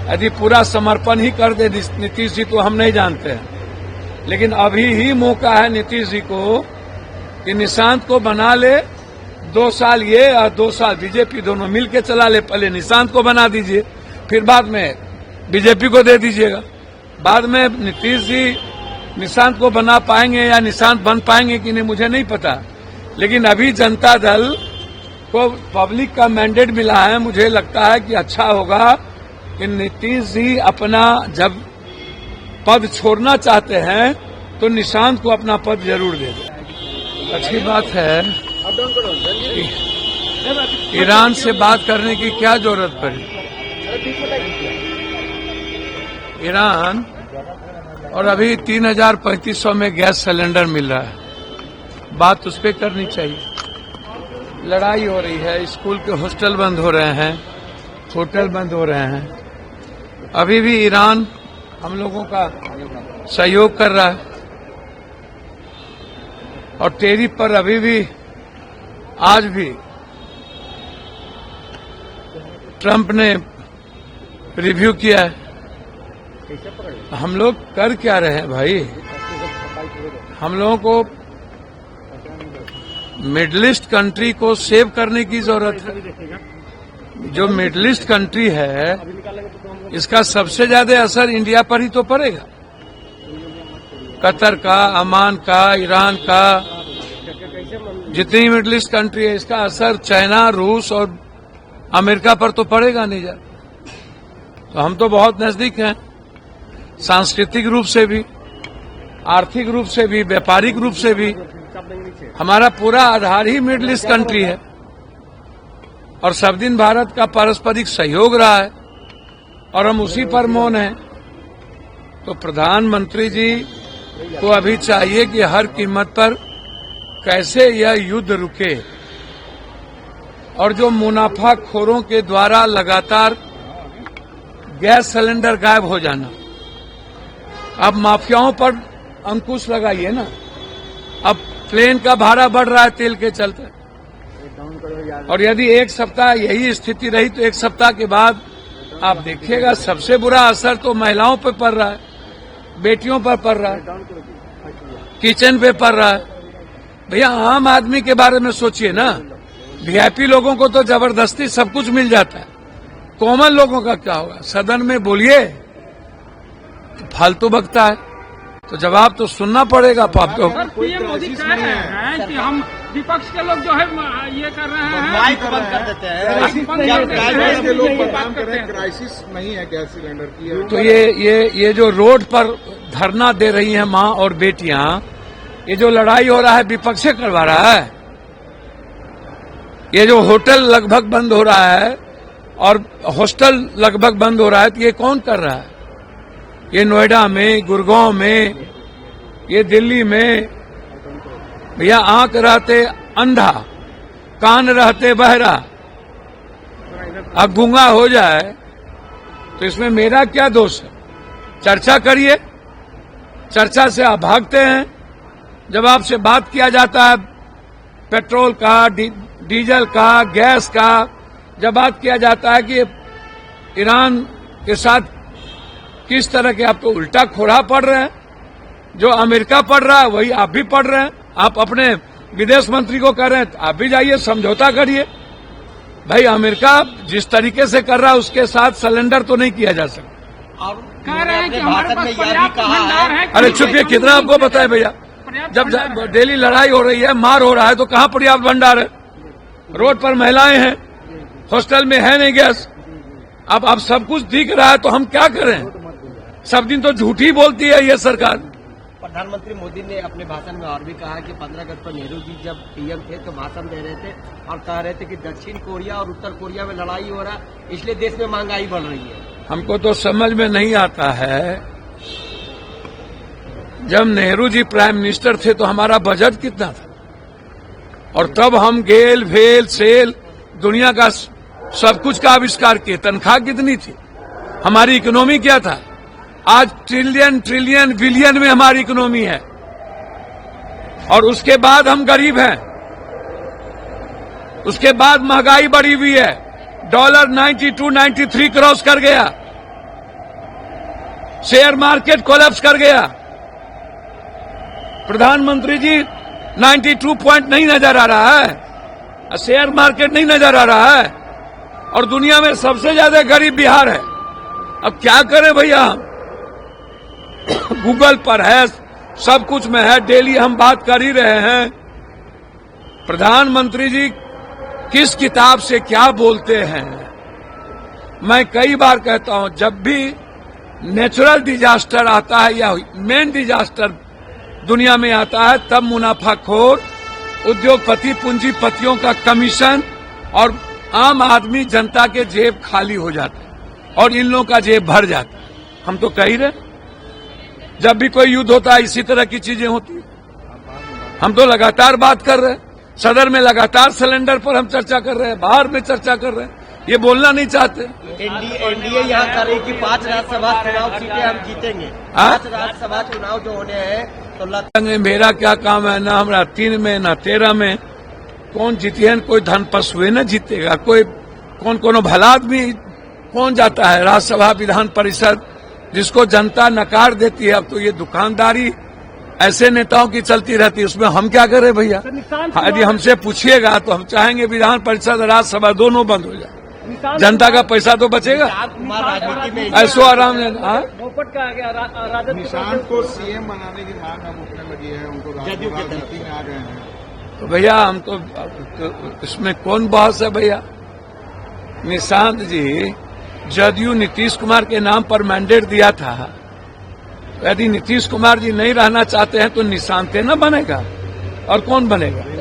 यदि पूरा समर्पण ही कर दे नीतीश जी तो हम नहीं जानते हैं, लेकिन अभी ही मौका है नीतीश जी को कि निशांत को बना ले। 2 साल ये और 2 साल बीजेपी दोनों मिलके चला ले। पहले निशांत को बना दीजिए, फिर बाद में बीजेपी को दे दीजिएगा। बाद में नीतीश जी निशांत को बना पाएंगे या निशांत बन पाएंगे कि नहीं मुझे नहीं पता, लेकिन अभी जनता दल को पब्लिक का मैंडेट मिला है। मुझे लगता है कि अच्छा होगा कि नीतीश जी अपना जब पद छोड़ना चाहते हैं तो निशांत को अपना पद जरूर दे दें। अच्छी बात है, ईरान से बात करने की क्या जरूरत पड़ी। ईरान और अभी 3,3500 में गैस सिलेंडर मिल रहा है, बात उस पर करनी चाहिए। लड़ाई हो रही है, स्कूल के हॉस्टल बंद हो रहे हैं, होटल बंद हो रहे हैं। अभी भी ईरान हम लोगों का सहयोग कर रहा है और टैरिफ पर अभी भी आज भी ट्रंप ने रिव्यू किया है। हम लोग कर क्या रहे हैं भाई? हम लोगों को मिडिल ईस्ट कंट्री को सेव करने की जरूरत है। जो मिडिल ईस्ट कंट्री है इसका सबसे ज्यादा असर इंडिया पर ही तो पड़ेगा। कतर का, अमान का, ईरान का, जितनी मिडिल ईस्ट कंट्री है इसका असर चाइना, रूस और अमेरिका पर तो पड़ेगा नहीं जा। तो हम तो बहुत नजदीक हैं, सांस्कृतिक रूप से भी, आर्थिक रूप से भी, व्यापारिक रूप से भी। हमारा पूरा आधार ही मिडिल ईस्ट कंट्री है और सब दिन भारत का पारस्परिक सहयोग रहा है और हम उसी पर मौन हैं। तो प्रधानमंत्री जी को अभी चाहिए कि हर कीमत पर कैसे यह युद्ध रुके और जो मुनाफाखोरों के द्वारा लगातार गैस सिलेंडर गायब हो जाना, अब माफियाओं पर अंकुश लगाइए ना। अब प्लेन का भाड़ा बढ़ रहा है तेल के चलते, और यदि एक सप्ताह यही स्थिति रही तो एक सप्ताह के बाद आप देखिएगा सबसे बुरा असर तो महिलाओं पर पड़ रहा है, बेटियों पर पड़ रहा है, किचन पे पड़ रहा है। भैया आम आदमी के बारे में सोचिए ना। वीआईपी लोगों को तो जबरदस्ती सब कुछ मिल जाता है, कॉमन लोगों का क्या होगा? सदन में बोलिए फालतू बकता है, तो जवाब तो सुनना पड़ेगा। आपको पीएम मोदी कह रहे हैं कि हम विपक्ष के लोग जो है ये कर रहे हैं, माइक बंद कर देते हैं। क्राइसिस नहीं है गैस सिलेंडर की। तो ये जो रोड पर धरना दे रही हैं माँ और बेटियां, ये जो लड़ाई हो रहा है विपक्ष से करवा रहा है। ये जो होटल लगभग बंद हो रहा है और हॉस्टल लगभग बंद हो रहा है, तो ये कौन कर रहा है? ये नोएडा में, गुड़गांव में, ये दिल्ली में। भैया आंख रहते अंधा, कान रहते बहरा, अब गूंगा हो जाए तो इसमें मेरा क्या दोष है? चर्चा करिए। चर्चा से आप भागते हैं। जब आपसे बात किया जाता है पेट्रोल का, डीजल का, गैस का, जब बात किया जाता है कि ईरान के साथ किस तरह के, आप तो उल्टा खोरा पड़ रहे हैं। जो अमेरिका पढ़ रहा है वही आप भी पढ़ रहे हैं। आप अपने विदेश मंत्री को कह रहे हैं आप भी जाइए समझौता करिए। भाई अमेरिका जिस तरीके से कर रहा है उसके साथ सिलेंडर तो नहीं किया जा सकता। और कह रहे हैं कि हमारे पास पर्याप्त भंडार है। अरे चुपिए, कितना आपको बताए भैया? जब डेली लड़ाई हो रही है, मार हो रहा है, तो कहाँ पर्याप्त भंडार है? रोड पर महिलाएं हैं, हॉस्टल में है नहीं गैस। अब सब कुछ दिख रहा है तो हम क्या करें? सब दिन तो झूठी बोलती है ये सरकार। प्रधानमंत्री मोदी ने अपने भाषण में और भी कहा कि 15 अगस्त पर नेहरू जी जब पीएम थे तो भाषण दे रहे थे और कह रहे थे कि दक्षिण कोरिया और उत्तर कोरिया में लड़ाई हो रहा है, इसलिए देश में महंगाई बढ़ रही है। हमको तो समझ में नहीं आता है, जब नेहरू जी प्राइम मिनिस्टर थे तो हमारा बजट कितना था, और तब हम गेल भेल सेल दुनिया का सब कुछ का आविष्कार किए। तनख्वाह कितनी थी, हमारी इकोनॉमी क्या था? आज ट्रिलियन ट्रिलियन बिलियन में हमारी इकोनॉमी है, और उसके बाद हम गरीब हैं। उसके बाद महंगाई बढ़ी हुई है। डॉलर 92, 93 क्रॉस कर गया। शेयर मार्केट कोलैप्स कर गया। प्रधानमंत्री जी 92 पॉइंट नहीं नजर आ रहा है, शेयर मार्केट नहीं नजर आ रहा है, और दुनिया में सबसे ज्यादा गरीब बिहार है। अब क्या करें भैया, गूगल पर है, सब कुछ में है, डेली हम बात कर ही रहे हैं। प्रधानमंत्री जी किस किताब से क्या बोलते हैं। मैं कई बार कहता हूं, जब भी नेचुरल डिजास्टर आता है या मेन डिजास्टर दुनिया में आता है, तब मुनाफाखोर उद्योगपति पूंजीपतियों का कमीशन और आम आदमी जनता के जेब खाली हो जाते हैं और इन लोगों का जेब भर जाता है। हम तो कह ही रहे, जब भी कोई युद्ध होता है इसी तरह की चीजें होती है। हम तो लगातार बात कर रहे हैं, सदन में लगातार सिलेंडर पर हम चर्चा कर रहे हैं, बाहर में चर्चा कर रहे हैं, ये बोलना नहीं चाहते। एनडीए यहाँ कर रही कि 5 राज्यसभा चुनाव सीटें हम जीतेंगे। 5 राज्यसभा चुनाव जो होने हैं तो मेरा क्या काम है, ना हमारा 3 में ना 13 में कौन जीती है, कोई धन पशुए न जीतेगा, कोई कौन भला आदमी कौन जाता है राज्यसभा विधान परिषद, जिसको जनता नकार देती है। अब तो ये दुकानदारी ऐसे नेताओं की चलती रहती है, उसमें हम क्या करें भैया। यदि हमसे पूछिएगा तो हम चाहेंगे विधान परिषद राज्यसभा दोनों बंद हो जाए, जनता का पैसा तो बचेगा। ऐसो आराम ने निशांत को सीएम बनाने की मांग अब उठने लगी है, उनको राजनीति में आ गए हैं। तो भैया हम तो इसमें कौन बहस है भैया। निशांत जी जदयू नीतीश कुमार के नाम पर मैंडेट दिया था, यदि नीतीश कुमार जी नहीं रहना चाहते हैं तो निशांत न बनेगा और कौन बनेगा।